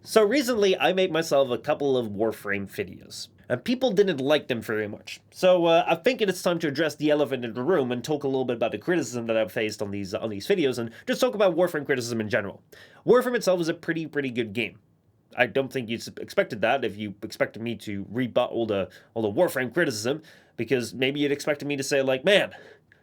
So recently, I made myself a couple of Warframe videos, and people didn't like them very much. So I think it's time to address the elephant in the room and talk a little bit about the criticism that I've faced on these videos, and just talk about Warframe criticism in general. Warframe itself is a pretty good game. I don't think you expected that if you expected me to rebut all the Warframe criticism, because maybe you'd expected me to say like, man,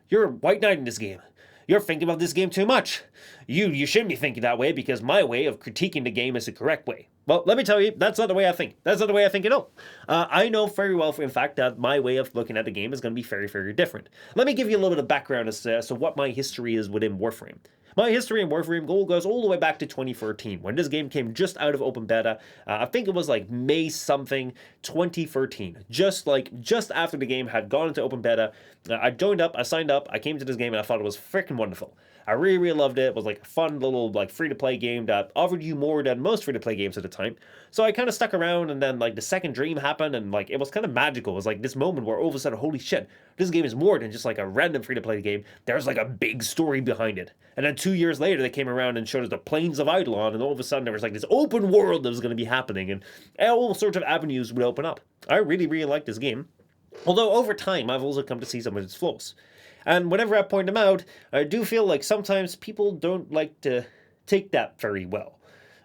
you're a white knight in this game. You're thinking about this game too much. You shouldn't be thinking that way because my way of critiquing the game is the correct way. Well, let me tell you, that's not the way I think. That's not the way I think at all. I know very well, in fact, that my way of looking at the game is going to be very different. Let me give you a little bit of background as to what my history is within Warframe. My history in Warframe goes all the way back to 2013, when this game came just out of open beta. I think it was like May something 2013, just after the game had gone into open beta. I joined up, I signed up, I came to this game, and I thought it was freaking wonderful. I really loved it. It was like a fun little free-to-play game that offered you more than most free-to-play games at the time. So I kind of stuck around, and then the second dream happened, and it was kind of magical. It was like this moment where all of a sudden, holy shit, this game is more than just like a random free-to-play game. There's like a big story behind it. And then 2 years later, they came around and showed us the Plains of Eidolon, and all of a sudden there was like this open world that was going to be happening, and all sorts of avenues would open up. I really liked this game. Although over time, I've also come to see some of its flaws. And whenever I point them out, I do feel like sometimes people don't like to take that very well.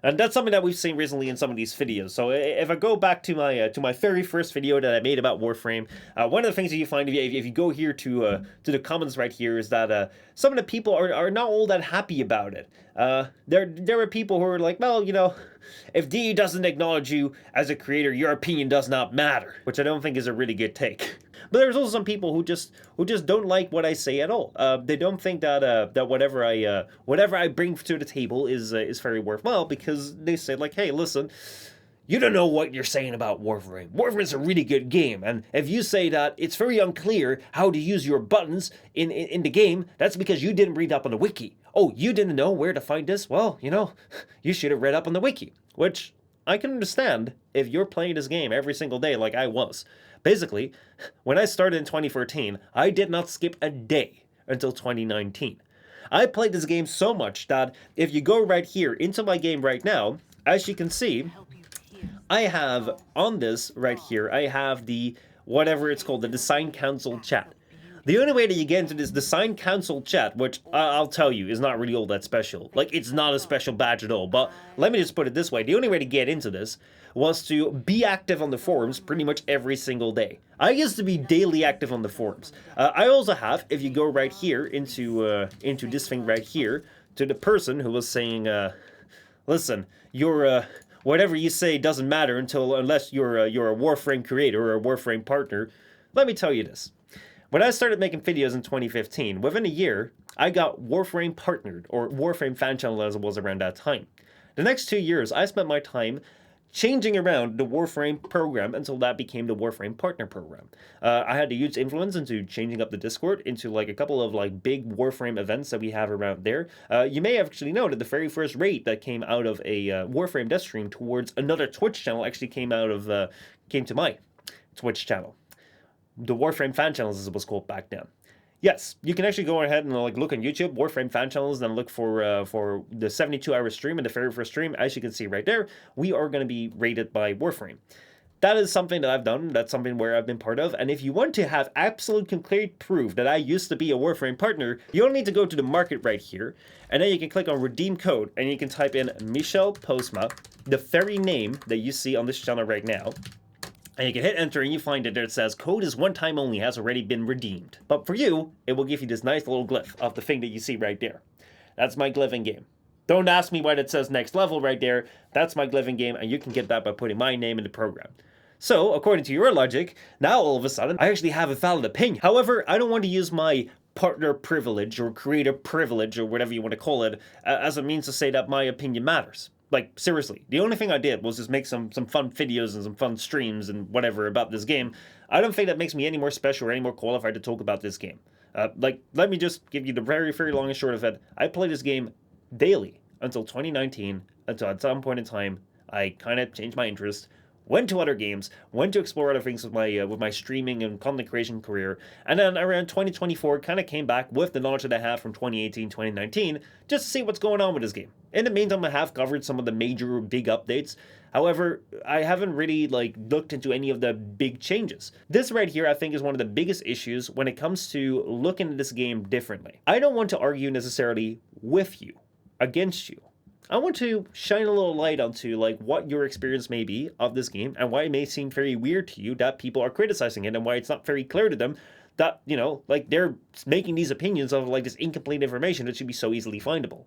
And that's something that we've seen recently in some of these videos. So if I go back to my very first video that I made about Warframe, one of the things that you find if you go here to the comments right here is that some of the people are not all that happy about it. There are people who are like, well, you know, if DE doesn't acknowledge you as a creator, your opinion does not matter, which I don't think is a really good take. But there's also some people who just don't like what I say at all. They don't think that that whatever I bring to the table is very worthwhile, because they say like, hey, listen, you don't know what you're saying about Warframe. Warframe is a really good game, and if you say that it's very unclear how to use your buttons in the game, that's because you didn't read up on the wiki. Oh, you didn't know where to find this? Well, you know, you should have read up on the wiki, which I can understand if you're playing this game every single day like I was. Basically, when I started in 2013, I did not skip a day until 2019. I played this game so much that if you go right here into my game right now, as you can see, I have on this right here, I have the, whatever it's called, the Design Council chat. The only way that you get into this Design Council chat, which I'll tell you is not really all that special. Like, it's not a special badge at all, but let me just put it this way. The only way to get into this was to be active on the forums pretty much every single day. I used to be daily active on the forums. I also have, if you go right here into this thing right here, to the person who was saying, listen, you're, whatever you say doesn't matter unless you're a Warframe creator or a Warframe partner. Let me tell you this. When I started making videos in 2015, within a year, I got Warframe partnered, or Warframe fan channel as it was around that time. The next 2 years, I spent my time changing around the Warframe program until that became the Warframe partner program. I had a huge influence into changing up the Discord into like a couple of big Warframe events that we have around there. You may have actually known that the very first raid that came out of a Warframe death stream towards another Twitch channel actually came to my Twitch channel. The Warframe fan channels, as it was called back then. Yes, you can actually go ahead and look on YouTube, Warframe fan channels, and look for the 72-hour stream and the very first stream. As you can see right there, we are going to be rated by Warframe. That is something that I've done. That's something where I've been part of. And if you want to have absolute complete proof that I used to be a Warframe partner, you only need to go to the market right here, and then you can click on redeem code, and you can type in Michel Postma, the very name that you see on this channel right now. And you can hit enter and you find it there. It says code is one time only, has already been redeemed. But for you, it will give you this nice little glyph of the thing that you see right there. That's my glyph in game. Don't ask me why it says next level right there. That's my glyph in game, and you can get that by putting my name in the program. So, according to your logic, now all of a sudden, I actually have a valid opinion. However, I don't want to use my partner privilege or creator privilege or whatever you want to call it as a means to say that my opinion matters. Like, seriously, the only thing I did was just make some fun videos and some fun streams and whatever about this game. I don't think that makes me any more special or any more qualified to talk about this game. Let me just give you the very long and short of it. I played this game daily until 2019, until at some point in time, I kind of changed my interest, went to other games, went to explore other things with my streaming and content creation career, and then around 2024 kind of came back with the knowledge that I have from 2018, 2019, just to see what's going on with this game. In the meantime, I have covered some of the major big updates. However, I haven't really looked into any of the big changes. This right here, I think, is one of the biggest issues when it comes to looking at this game differently. I don't want to argue necessarily with you, against you. I want to shine a little light onto what your experience may be of this game and why it may seem very weird to you that people are criticizing it and why it's not very clear to them that, they're making these opinions of this incomplete information that should be so easily findable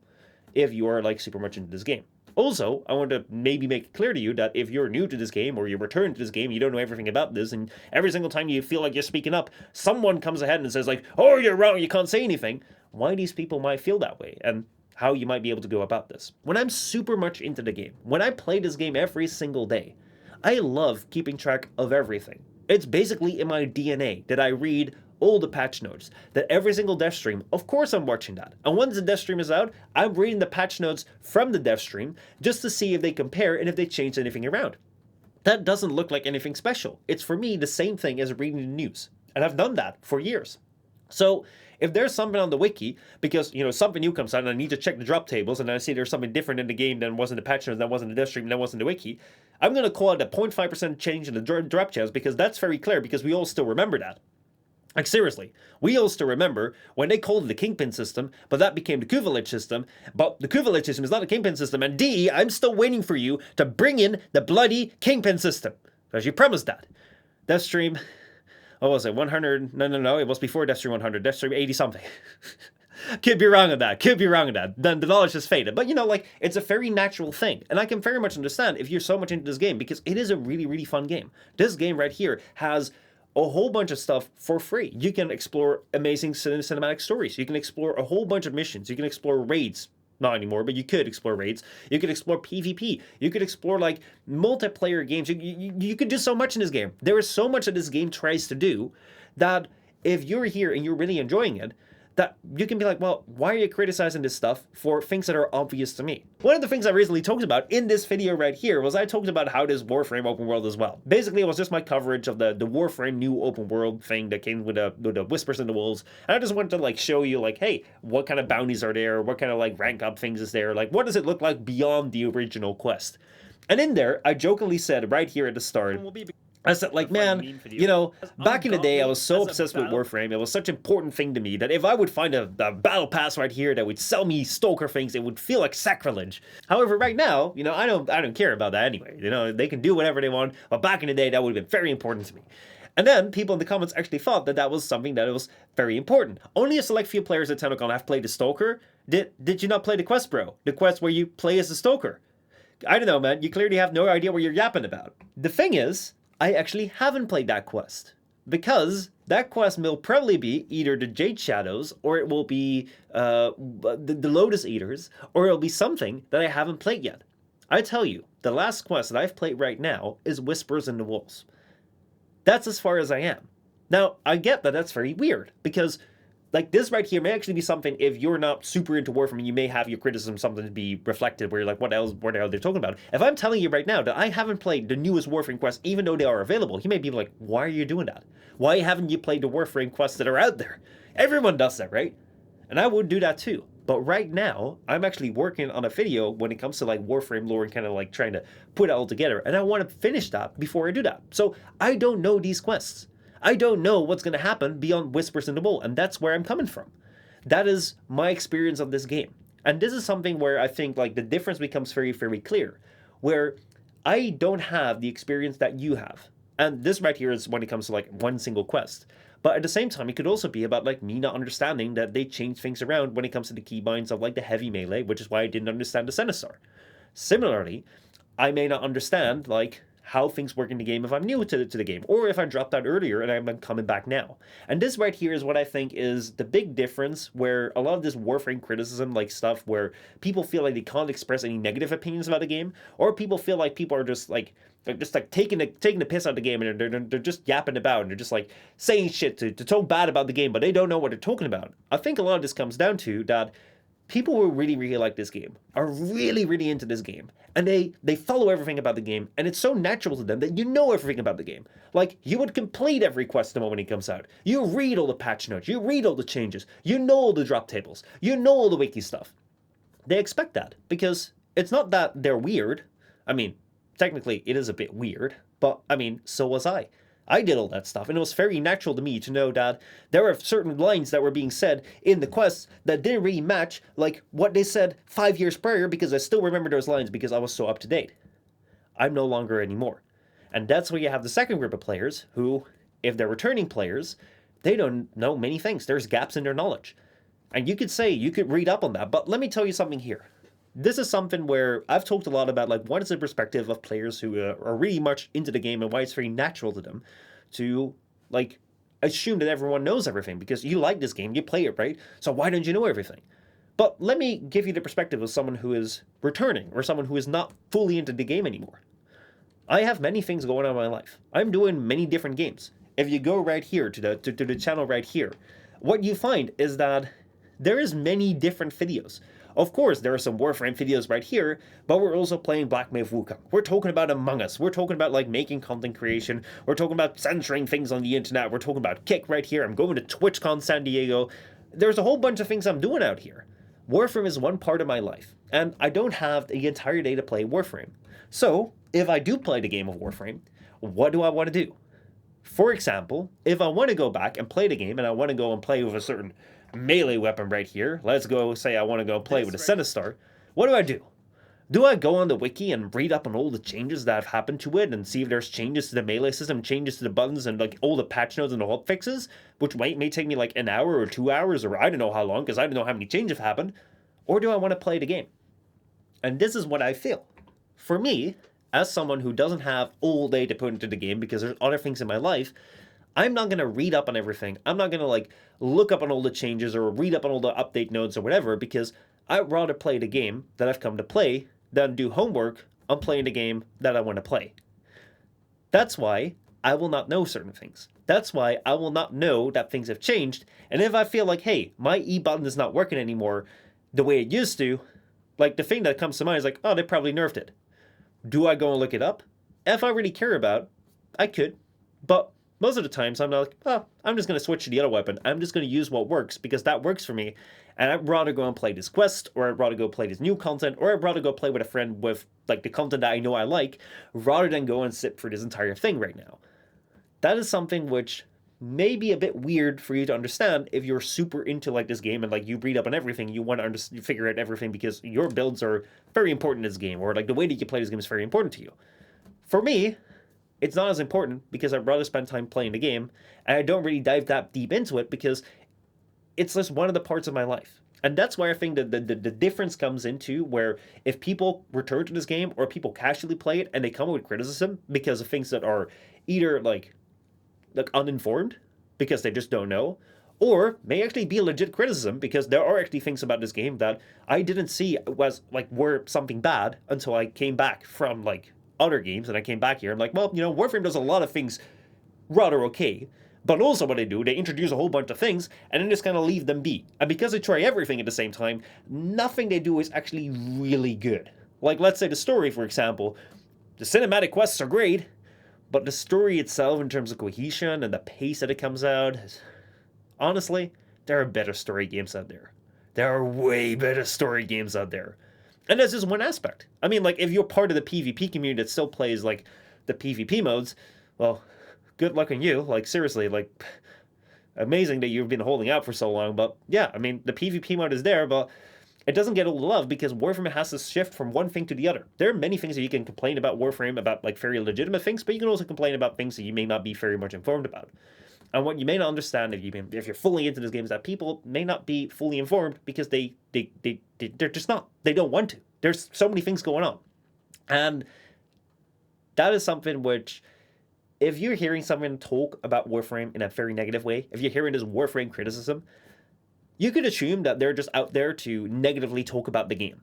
if you are super much into this game. Also, I want to maybe make it clear to you that if you're new to this game or you return to this game, you don't know everything about this, and every single time you feel like you're speaking up, someone comes ahead and says oh, you're wrong, you can't say anything, why these people might feel that way, and how you might be able to go about this. When I'm super much into the game, when I play this game every single day, I love keeping track of everything. It's basically in my DNA that I read all the patch notes, that every single dev stream, of course I'm watching that. And once the dev stream is out, I'm reading the patch notes from the dev stream just to see if they compare and if they change anything around. That doesn't look like anything special. It's for me the same thing as reading the news. And I've done that for years. So if there's something on the wiki, because something new comes out and I need to check the drop tables and I see there's something different in the game than was in the patch notes, that wasn't in the dev stream, that wasn't in the wiki, I'm going to call it a 0.5% change in the drop chance because that's very clear because we all still remember that. Seriously, we all still remember when they called it the Kingpin system, but that became the Kuvalage system, but the Kuvalage system is not a Kingpin system, and D, I'm still waiting for you to bring in the bloody Kingpin system, because you promised that. Death Stream, what was it, 100, no, it was before Death Stream 100, Death Stream 80 something. Could be wrong on that, then the knowledge has faded, but it's a very natural thing, and I can very much understand if you're so much into this game, because it is a really, really fun game. This game right here has a whole bunch of stuff for free. You can explore amazing cinematic stories. You can explore a whole bunch of missions. You can explore raids. Not anymore, but you could explore raids. You could explore PvP. You could explore multiplayer games. You could do so much in this game. There is so much that this game tries to do that if you're here and you're really enjoying it, that you can be like, well, why are you criticizing this stuff for things that are obvious to me? One of the things I recently talked about in this video right here was I talked about how this Warframe open world as well. Basically, it was just my coverage of the Warframe new open world thing that came with the Whispers in the Wolves. And I just wanted to show you hey, what kind of bounties are there? What kind of rank up things is there? What does it look like beyond the original quest? And in there, I jokingly said right here at the start, I said, man, back in the day, I was so obsessed with Warframe. It was such an important thing to me that if I would find a battle pass right here that would sell me Stalker things, it would feel like sacrilege. However, right now, I don't care about that anyway. They can do whatever they want. But back in the day, that would have been very important to me. And then people in the comments actually thought that was something that was very important. Only a select few players at Tenocon have played the Stalker. Did you not play the quest, bro? The quest where you play as a Stalker. I don't know, man. You clearly have no idea what you're yapping about. The thing is, I actually haven't played that quest, because that quest will probably be either the Jade Shadows, or it will be the Lotus Eaters, or it'll be something that I haven't played yet. I tell you, the last quest that I've played right now is Whispers in the Wolves. That's as far as I am. Now, I get that that's very weird, because this right here may actually be something, if you're not super into Warframe, you may have your criticism something to be reflected, where you're what the hell they're talking about. If I'm telling you right now that I haven't played the newest Warframe quests, even though they are available, you may be like, why are you doing that? Why haven't you played the Warframe quests that are out there? Everyone does that, right? And I would do that too. But right now, I'm actually working on a video when it comes to Warframe lore and kind of trying to put it all together. And I want to finish that before I do that. So I don't know these quests. I don't know what's going to happen beyond Whispers in the Bowl, and that's where I'm coming from. That is my experience of this game. And this is something where I think the difference becomes very, very clear, where I don't have the experience that you have. And this right here is when it comes to one single quest. But at the same time, it could also be about me not understanding that they change things around when it comes to the keybinds of the heavy melee, which is why I didn't understand the Senisar. Similarly, I may not understand how things work in the game if I'm new to the game, or if I dropped out earlier and I'm coming back now. And this right here is what I think is the big difference, where a lot of this Warframe criticism, stuff where people feel they can't express any negative opinions about the game, or people feel people are just taking the piss out of the game, and they're just yapping about, and they're just saying shit to talk bad about the game, but they don't know what they're talking about. I think a lot of this comes down to that people who really, really like this game are really, really into this game. And they follow everything about the game, and it's so natural to them that you know everything about the game. You would complete every quest the moment it comes out. You read all the patch notes, you read all the changes, you know all the drop tables, you know all the wiki stuff. They expect that because it's not that they're weird. I mean, technically it is a bit weird, but I mean, so was I. I did all that stuff, and it was very natural to me to know that there were certain lines that were being said in the quests that didn't really match like what they said 5 years prior, because I still remember those lines because I was so up to date. I'm no longer anymore. And that's where you have the second group of players who, if they're returning players, they don't know many things. There's gaps in their knowledge. And you could say, you could read up on that, but let me tell you something here. This is something where I've talked a lot about, like, what is the perspective of players who are really much into the game and why it's very natural to them to, like, assume that everyone knows everything because you like this game, you play it, right? So why don't you know everything? But let me give you the perspective of someone who is returning or someone who is not fully into the game anymore. I have many things going on in my life. I'm doing many different games. If you go right here to the channel right here, what you find is that there is many different videos. Of course, there are some Warframe videos right here, but we're also playing Black Myth Wukong. We're talking about Among Us. We're talking about, like, making content creation. We're talking about censoring things on the internet. We're talking about Kick right here. I'm going to TwitchCon San Diego. There's a whole bunch of things I'm doing out here. Warframe is one part of my life, and I don't have the entire day to play Warframe. So, if I do play the game of Warframe, what do I want to do? For example, if I want to go back and play the game, and I want to go and play with a certain melee weapon right here, let's go say I want to go play with a Sinistar, what do? Do I go on the wiki and read up on all the changes that have happened to it and see if there's changes to the melee system, changes to the buttons, and like all the patch notes and the hot fixes, which may take me like an hour or 2 hours, or I don't know how long, because I don't know how many changes have happened? Or do I want to play the game? And this is what I feel. For me, as someone who doesn't have all day to put into the game because there's other things in my life, I'm not going to read up on everything. I'm not going to like look up on all the changes or read up on all the update notes or whatever, because I'd rather play the game that I've come to play than do homework on playing the game that I want to play. That's why I will not know certain things. That's why I will not know that things have changed. And if I feel like, hey, my E button is not working anymore the way it used to, like the thing that comes to mind is like, oh, they probably nerfed it. Do I go and look it up? If I really care about, I could. But most of the times I'm not like, oh, I'm just going to switch to the other weapon. I'm just going to use what works because that works for me. And I'd rather go and play this quest, or I'd rather go play this new content, or I'd rather go play with a friend with like the content that I know I like, rather than go and sit for this entire thing right now. That is something which may be a bit weird for you to understand if you're super into like this game and like you read up on everything, you want to figure out everything because your builds are very important in this game, or like the way that you play this game is very important to you. For me, it's not as important because I'd rather spend time playing the game, and I don't really dive that deep into it because it's just one of the parts of my life. And that's why I think that the difference comes into where if people return to this game or people casually play it and they come with criticism because of things that are either like uninformed because they just don't know, or may actually be a legit criticism because there are actually things about this game that I didn't see was like were something bad until I came back from like other games and I came back here. I'm like, well, you know, Warframe does a lot of things rather okay, but also what they do, they introduce a whole bunch of things and then just kind of leave them be. And because they try everything at the same time, nothing they do is actually really good. Like, let's say the story, for example. The cinematic quests are great, but the story itself, in terms of cohesion and the pace that it comes out, honestly, there are better story games out there. There are way better story games out there. And that's just one aspect. I mean, like, if you're part of the PvP community that still plays, like, the PvP modes, well, good luck on you. Like, seriously, like, amazing that you've been holding out for so long. But, yeah, I mean, the PvP mode is there, but it doesn't get all the love because Warframe has to shift from one thing to the other. There are many things that you can complain about Warframe, about, like, very legitimate things, but you can also complain about things that you may not be very much informed about. And what you may not understand if you're fully into this game is that people may not be fully informed because they're just not. They don't want to. There's so many things going on. And that is something which, if you're hearing someone talk about Warframe in a very negative way, if you're hearing this Warframe criticism, you could assume that they're just out there to negatively talk about the game.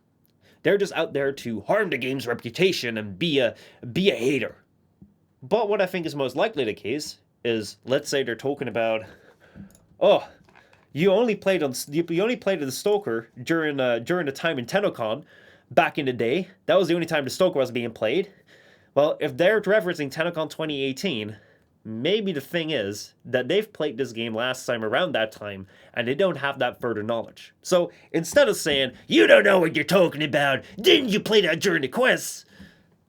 They're just out there to harm the game's reputation and be a hater. But what I think is most likely the case is, let's say they're talking about, oh, you only played the Stalker during the time in TennoCon back in the day. That was the only time the Stalker was being played. Well, if they're referencing TennoCon 2018, maybe the thing is that they've played this game last time around that time and they don't have that further knowledge. So instead of saying, you don't know what you're talking about, didn't you play that during the quest?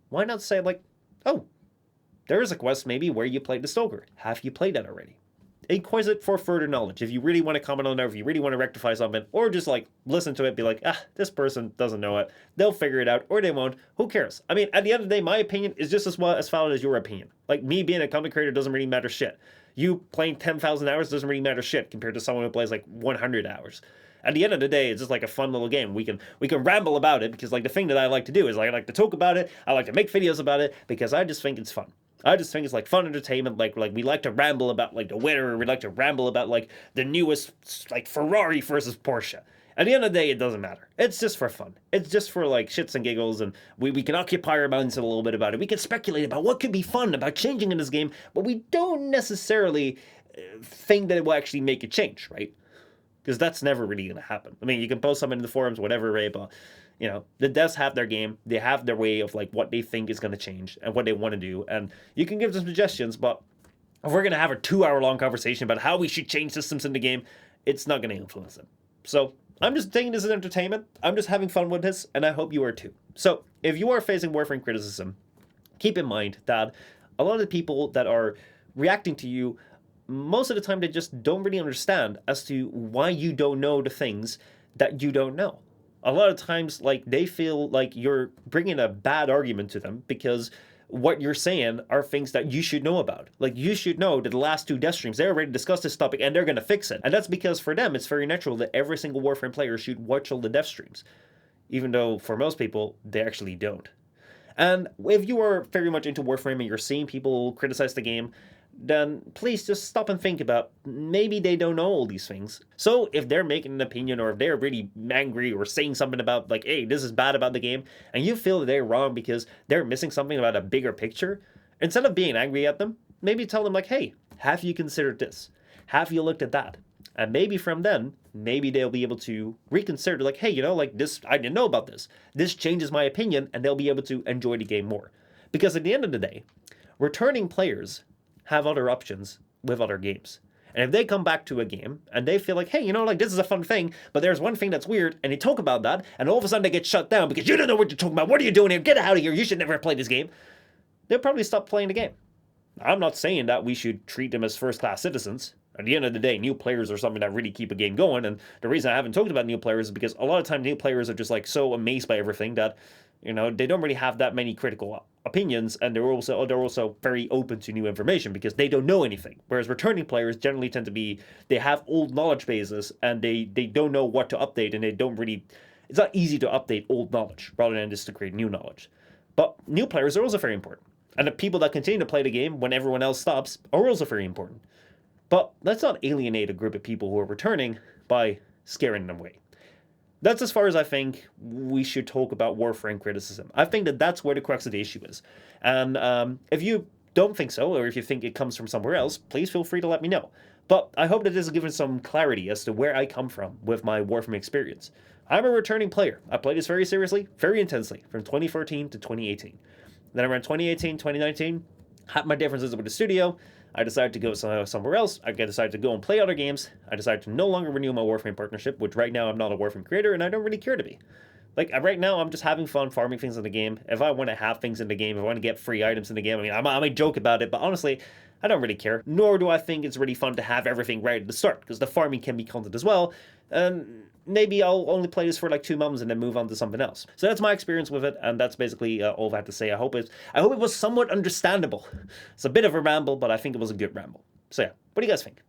Why not say, like, oh, there is a quest maybe where you played the Stoker. Have you played that already? Inquisite for further knowledge. If you really want to comment on it, if you really want to rectify something, or just like listen to it, be like, this person doesn't know it. They'll figure it out, or they won't. Who cares? I mean, at the end of the day, my opinion is just as valid as your opinion. Like, me being a content creator doesn't really matter shit. You playing 10,000 hours doesn't really matter shit compared to someone who plays like 100 hours. At the end of the day, it's just like a fun little game. We can ramble about it because like the thing that I like to do is like, I like to talk about it. I like to make videos about it because I just think it's fun. I just think it's like fun entertainment. Like we like to ramble about like the weather, or we like to ramble about like the newest like Ferrari versus Porsche. At the end of the day, it doesn't matter. It's just for fun. It's just for like shits and giggles, and we can occupy our minds a little bit about it. We can speculate about what could be fun about changing in this game, but we don't necessarily think that it will actually make a change, right? Because that's never really going to happen. I mean, you can post something in the forums, whatever, right? But you know, the devs have their game. They have their way of like what they think is going to change and what they want to do. And you can give them suggestions, but if we're going to have a 2-hour-long conversation about how we should change systems in the game, it's not going to influence them. So I'm just taking this as entertainment. I'm just having fun with this, and I hope you are too. So if you are facing Warframe criticism, keep in mind that a lot of the people that are reacting to you, most of the time they just don't really understand as to why you don't know the things that you don't know. A lot of times, like, they feel like you're bringing a bad argument to them because what you're saying are things that you should know about. Like, you should know that the last 2 death streams, they already discussed this topic and they're going to fix it. And that's because for them, it's very natural that every single Warframe player should watch all the death streams. Even though for most people, they actually don't. And if you are very much into Warframe and you're seeing people criticize the game, then please just stop and think about maybe they don't know all these things. So if they're making an opinion, or if they're really angry or saying something about like, hey, this is bad about the game, and you feel that they're wrong because they're missing something about a bigger picture, instead of being angry at them, maybe tell them like, hey, have you considered this? Have you looked at that? And maybe from then, maybe they'll be able to reconsider like, hey, you know, like this, I didn't know about this. This changes my opinion, and they'll be able to enjoy the game more. Because at the end of the day, returning players have other options with other games. And if they come back to a game and they feel like, hey, you know, like this is a fun thing, but there's one thing that's weird, and they talk about that, and all of a sudden they get shut down because you don't know what you're talking about. What are you doing here? Get out of here. You should never have played this game. They'll probably stop playing the game. I'm not saying that we should treat them as first-class citizens. At the end of the day, new players are something that really keep a game going, and the reason I haven't talked about new players is because a lot of times new players are just like so amazed by everything that, you know, they don't really have that many critical opinions, and they're also very open to new information because they don't know anything. Whereas returning players generally tend to be, they have old knowledge bases and they don't know what to update, and they don't really, it's not easy to update old knowledge rather than just to create new knowledge. But new players are also very important. And the people that continue to play the game when everyone else stops are also very important. But let's not alienate a group of people who are returning by scaring them away. That's as far as I think we should talk about Warframe criticism. I think that that's where the crux of the issue is. And if you don't think so, or if you think it comes from somewhere else, please feel free to let me know. But I hope that this has given some clarity as to where I come from with my Warframe experience. I'm a returning player. I played this very seriously, very intensely, from 2014 to 2018. Then around 2018, 2019, had my differences with the studio. I decided to go somewhere else. I decided to go and play other games. I decided to no longer renew my Warframe partnership, which right now I'm not a Warframe creator, and I don't really care to be. Like, right now, I'm just having fun farming things in the game. If I want to have things in the game, if I want to get free items in the game, I mean, I might joke about it, but honestly, I don't really care. Nor do I think it's really fun to have everything right at the start, because the farming can be content as well. And maybe I'll only play this for like 2 months and then move on to something else. So that's my experience with it, and that's basically all I have to say. I hope it was somewhat understandable. It's a bit of a ramble, but I think it was a good ramble. So yeah, what do you guys think?